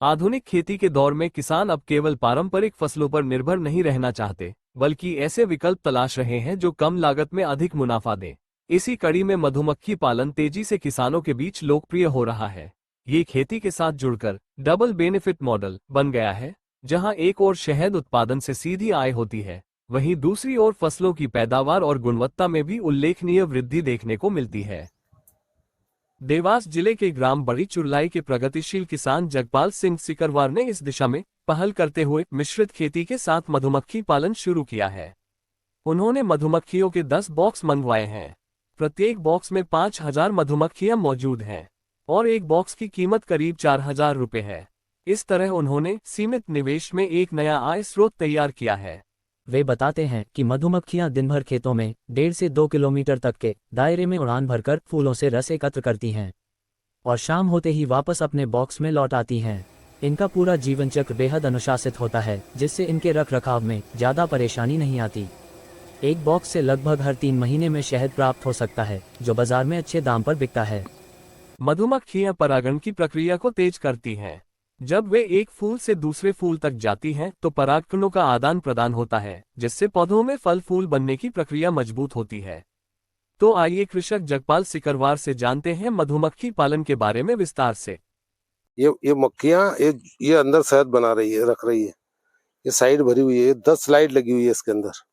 आधुनिक खेती के दौर में किसान अब केवल पारंपरिक फसलों पर निर्भर नहीं रहना चाहते, बल्कि ऐसे विकल्प तलाश रहे हैं जो कम लागत में अधिक मुनाफा दें। इसी कड़ी में मधुमक्खी पालन तेजी से किसानों के बीच लोकप्रिय हो रहा है। ये खेती के साथ जुड़कर डबल बेनिफिट मॉडल बन गया है, जहां एक ओर शहद उत्पादन से सीधी आय होती है, वहीं दूसरी ओर फसलों की पैदावार और गुणवत्ता में भी उल्लेखनीय वृद्धि देखने को मिलती है। देवास जिले के ग्राम बड़ी चुरलाई के प्रगतिशील किसान जगपाल सिंह सिकरवार ने इस दिशा में पहल करते हुए मिश्रित खेती के साथ मधुमक्खी पालन शुरू किया है। उन्होंने मधुमक्खियों के 10 बॉक्स मंगवाए हैं। प्रत्येक बॉक्स में 5,000 मधुमक्खियां मौजूद हैं और एक बॉक्स की कीमत करीब 4,000 रुपये है। इस तरह उन्होंने सीमित निवेश में एक नया आय स्रोत तैयार किया है। वे बताते हैं कि मधुमक्खियां दिन भर खेतों में 1.5 से 2 किलोमीटर तक के दायरे में उड़ान भरकर फूलों से रस एकत्र करती हैं और शाम होते ही वापस अपने बॉक्स में लौट आती हैं। इनका पूरा जीवन चक्र बेहद अनुशासित होता है, जिससे इनके रख रखाव में ज़्यादा परेशानी नहीं आती। एक बॉक्स से लगभग हर 3 महीने में शहद प्राप्त हो सकता है, जो बाजार में अच्छे दाम पर बिकता है। मधुमक्खियां परागण की प्रक्रिया को तेज करती हैं। जब वे एक फूल से दूसरे फूल तक जाती हैं तो परागकणों का आदान प्रदान होता है, जिससे पौधों में फल फूल बनने की प्रक्रिया मजबूत होती है। तो आइए कृषक जगपाल सिकरवार से जानते हैं मधुमक्खी पालन के बारे में विस्तार से। ये मक्खियां ये अंदर शहद बना रही है, रख रही है। ये साइड भरी हुई है, 10 स्लाइड लगी हुई है इसके अंदर।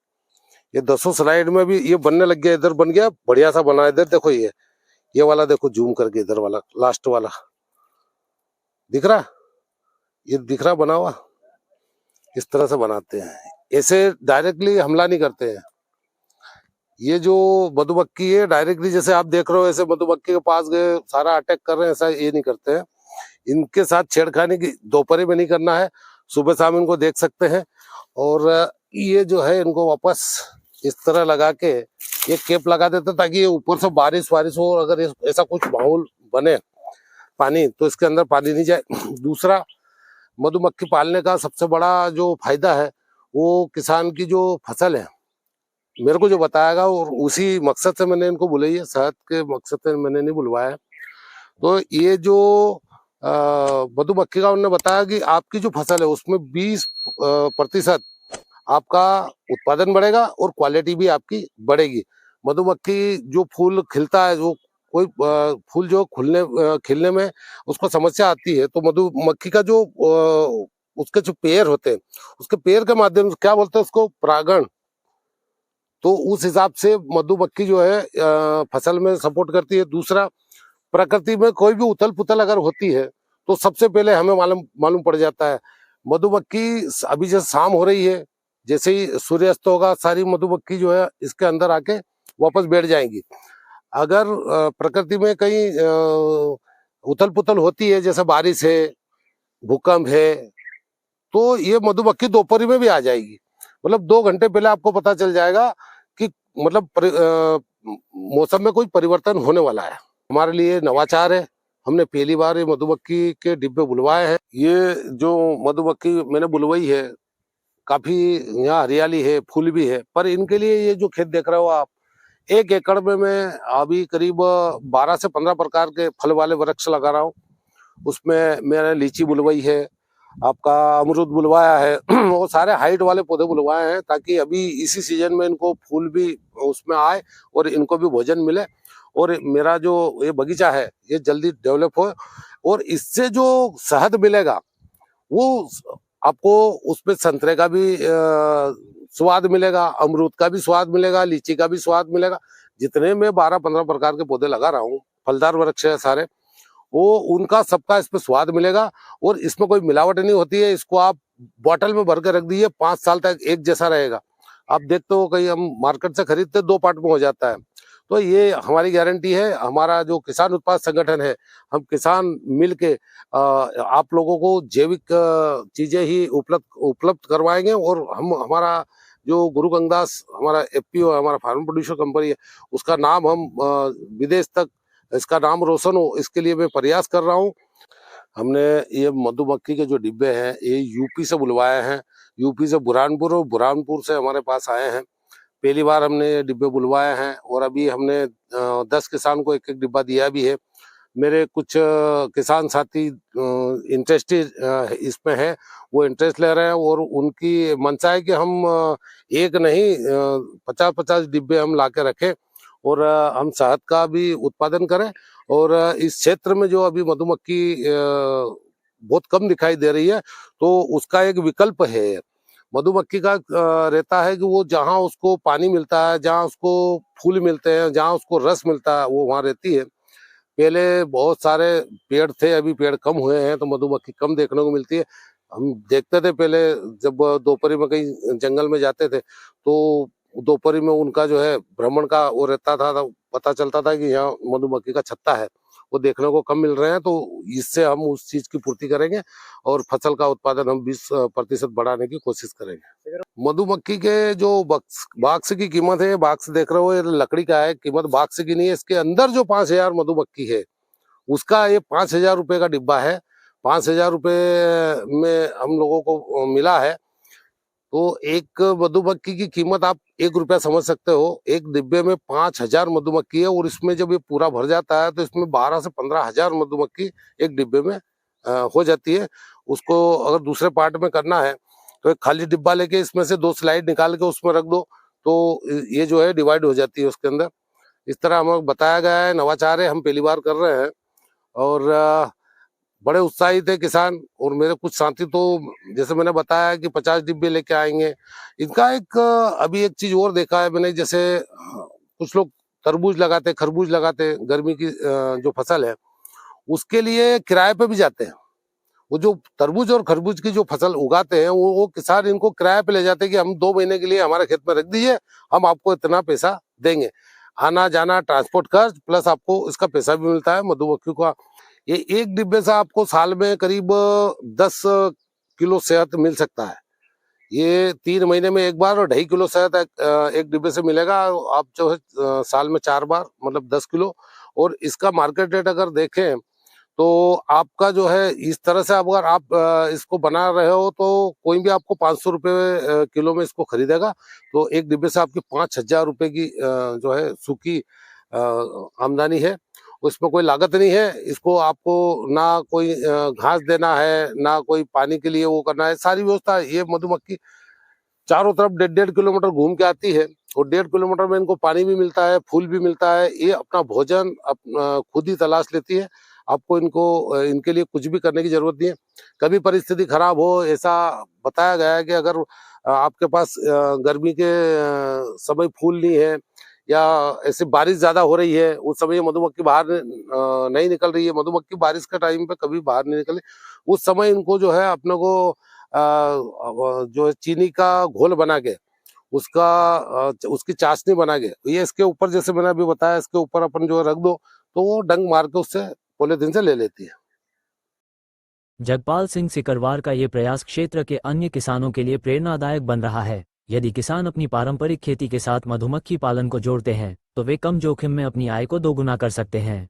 ये 10 स्लाइड में भी ये बनने लग गया, इधर बन गया, बढ़िया सा बना। इधर देखो, ये वाला देखो, जूम करके इधर वाला लास्ट वाला दिख रहा, ये दिख रहा बना हुआ। इस तरह से बनाते हैं, ऐसे डायरेक्टली हमला नहीं करते हैं। ये जो मधुमक्खी है डायरेक्टली जैसे आप देख रहे हो ऐसे मधुमक्खी के पास गए सारा अटैक कर रहे हैं, ऐसा ये नहीं करते हैं। इनके साथ छेड़खानी की दोपहर में नहीं करना है, सुबह शाम इनको देख सकते हैं। और ये जो है इनको वापस इस तरह लगा के ये केप लगा देते ताकि ये ऊपर से बारिश वारिश हो, अगर ऐसा कुछ माहौल बने पानी तो इसके अंदर पानी नहीं जाए। दूसरा, मधुमक्खी पालने का सबसे बड़ा जो फायदा है वो किसान की जो फसल है, मेरे को जो बताएगा, और उसी मकसद से मैंने इनको बुलाई है, शहद के मकसद से मैंने नहीं बुलवाया है। तो ये जो मधुमक्खी का उन्होंने बताया कि आपकी जो फसल है उसमें 20% आपका उत्पादन बढ़ेगा और क्वालिटी भी आपकी बढ़ेगी। मधुमक्खी जो फूल खिलता है, जो कोई फूल जो खिलने में उसको समस्या आती है, तो मधुमक्खी का जो उसके जो पेड़ होते हैं, उसके पेड़ के माध्यम से क्या बोलते हैं उसको, परागण। तो उस हिसाब से मधुमक्खी जो है फसल में सपोर्ट करती है। दूसरा, प्रकृति में कोई भी उथल पुथल अगर होती है तो सबसे पहले हमें मालूम पड़ जाता है। मधुमक्खी अभी जैसे शाम हो रही है, जैसे ही सूर्यास्त होगा सारी मधुमक्खी जो है इसके अंदर आके वापस बैठ जाएंगी। अगर प्रकृति में कहीं उथल पुथल होती है, जैसे बारिश है, भूकंप है, तो ये मधुमक्खी दोपहर में भी आ जाएगी। मतलब 2 घंटे पहले आपको पता चल जाएगा कि मतलब मौसम में कोई परिवर्तन होने वाला है। हमारे लिए नवाचार है, हमने पहली बार ये मधुमक्खी के डिब्बे बुलवाए हैं। ये जो मधुमक्खी मैंने बुलवाई है, काफी यहाँ हरियाली है, फूल भी है। पर इनके लिए ये जो खेत देख रहे हो आप, 1 एकड़ में मैं अभी करीब 12 से 15 प्रकार के फल वाले वृक्ष लगा रहा हूँ। उसमें मैंने लीची बुलवाई है, आपका अमरूद बुलवाया है, वो सारे हाइट वाले पौधे बुलवाए हैं ताकि अभी इसी सीजन में इनको फूल भी उसमें आए और इनको भी भोजन मिले, और मेरा जो ये बगीचा है ये जल्दी डेवलप हो। और इससे जो शहद मिलेगा वो आपको उसमें संतरे का भी स्वाद मिलेगा, अमरूद का भी स्वाद मिलेगा, लीची का भी स्वाद मिलेगा। जितने में 12-15 प्रकार के पौधे लगा रहा हूँ, फलदार वृक्ष है सारे, वो उनका सबका इसमें स्वाद मिलेगा। और इसमें कोई मिलावट नहीं होती है। इसको आप बॉटल में भर के रख दीजिए, 5 साल तक एक जैसा रहेगा। आप देखते हो कहीं हम मार्केट से खरीदते 2 पार्ट में हो जाता है। तो ये हमारी गारंटी है। हमारा जो किसान उत्पाद संगठन है, हम किसान मिल के आप लोगों को जैविक चीजें ही उपलब्ध करवाएंगे। और हमारा जो गुरु गंगदास हमारा एफपीओ है, हमारा फार्म प्रोड्यूसर कंपनी है, उसका नाम हम विदेश तक इसका नाम रोशन हो, इसके लिए मैं प्रयास कर रहा हूँ। हमने ये मधुमक्खी के जो डिब्बे हैं ये यूपी से बुलवाए हैं, यूपी से बुरहानपुर, और बुरहानपुर से हमारे पास आए हैं। पहली बार हमने ये डिब्बे बुलवाए हैं और अभी हमने 10 किसान को 1-1 डिब्बा दिया भी है। मेरे कुछ किसान साथी इंटरेस्टेड इसमें है, वो इंटरेस्ट ले रहे हैं और उनकी मंशा है कि हम एक नहीं 50-50 डिब्बे हम ला के रखें और हम शहद का भी उत्पादन करें। और इस क्षेत्र में जो अभी मधुमक्खी बहुत कम दिखाई दे रही है, तो उसका एक विकल्प है। मधुमक्खी का रहता है कि वो जहाँ उसको पानी मिलता है, जहाँ उसको फूल मिलते हैं, जहाँ उसको रस मिलता है, वो वहाँ रहती है। पहले बहुत सारे पेड़ थे, अभी पेड़ कम हुए हैं, तो मधुमक्खी कम देखने को मिलती है। हम देखते थे पहले, जब दोपहरी में कहीं जंगल में जाते थे, तो दोपहरी में उनका जो है भ्रमण का वो रहता था, तो पता चलता था कि यहाँ मधुमक्खी का छत्ता है, वो देखने को कम मिल रहे हैं। तो इससे हम उस चीज की पूर्ति करेंगे और फसल का उत्पादन हम 20% बढ़ाने की कोशिश करेंगे। मधुमक्खी के जो बॉक्स की कीमत है, बॉक्स देख रहे हो, ये लकड़ी का है, कीमत बॉक्स की नहीं है। इसके अंदर जो 5,000 मधुमक्खी है, उसका ये 5,000 रुपए का डिब्बा है। 5,000 रुपए में हम लोगों को मिला है। तो एक मधुमक्खी की कीमत आप 1 रुपया समझ सकते हो। एक डिब्बे में 5,000 मधुमक्खी है और इसमें जब ये पूरा भर जाता है, तो इसमें 12 से 15,000 मधुमक्खी एक डिब्बे में हो जाती है। उसको अगर दूसरे पार्ट में करना है, तो एक खाली डिब्बा लेके इसमें से 2 स्लाइड निकाल के उसमें रख दो, तो ये जो है डिवाइड हो जाती है उसके अंदर। इस तरह हमें बताया गया है, नवाचार है, हम पहली बार कर रहे हैं और बड़े उत्साहित है किसान। और मेरे कुछ साथी तो जैसे मैंने बताया कि 50 डिब्बे लेके आएंगे। इनका एक अभी एक चीज और देखा है मैंने, जैसे कुछ लोग तरबूज लगाते, खरबूज लगाते, गर्मी की जो फसल है उसके लिए किराए पे भी जाते हैं। वो जो तरबूज और खरबूज की जो फसल उगाते हैं, वो किसान इनको किराए पे ले जाते हैं कि हम 2 महीने के लिए हमारे खेत में रख दीजिए, हम आपको इतना पैसा देंगे। आना जाना ट्रांसपोर्ट खर्च प्लस आपको इसका पैसा भी मिलता है मधुमक्खी का। ये एक डिब्बे से आपको साल में करीब 10 किलो शहद मिल सकता है। ये 3 महीने में एक बार और 2.5 किलो शहद एक डिब्बे से मिलेगा। आप जो है साल में 4 बार मतलब 10 किलो। और इसका मार्केट रेट अगर देखें, तो आपका जो है इस तरह से अगर आप इसको बना रहे हो, तो कोई भी आपको 500 रुपये किलो में इसको खरीदेगा। तो एक डिब्बे से आपकी 5,000 रुपये की जो है सूखी आमदनी है। उसमें कोई लागत नहीं है। इसको आपको ना कोई घास देना है, ना कोई पानी के लिए वो करना है, सारी व्यवस्था। ये मधुमक्खी चारों तरफ 1.5 किलोमीटर घूम के आती है और 1.5 किलोमीटर में इनको पानी भी मिलता है, फूल भी मिलता है। ये अपना भोजन खुद ही तलाश लेती है। आपको इनको इनके लिए कुछ भी करने की जरूरत नहीं है। कभी परिस्थिति खराब हो, ऐसा बताया गया है कि अगर आपके पास गर्मी के समय फूल नहीं है या ऐसे बारिश ज्यादा हो रही है, उस समय मधुमक्खी बाहर नहीं निकल रही है, मधुमक्खी बारिश के टाइम पे कभी बाहर नहीं निकले, उस समय इनको जो है अपने को जो है चीनी का घोल बना के उसकी चाशनी बना के, ये इसके ऊपर जैसे मैंने अभी बताया, इसके ऊपर अपन जो रख दो, तो वो डंक मार के उससे पॉलीथिन से ले लेती है। जगपाल सिंह सिकरवार का ये प्रयास क्षेत्र के अन्य किसानों के लिए प्रेरणादायक बन रहा है। यदि किसान अपनी पारंपरिक खेती के साथ मधुमक्खी पालन को जोड़ते हैं, तो वे कम जोखिम में अपनी आय को दोगुना कर सकते हैं।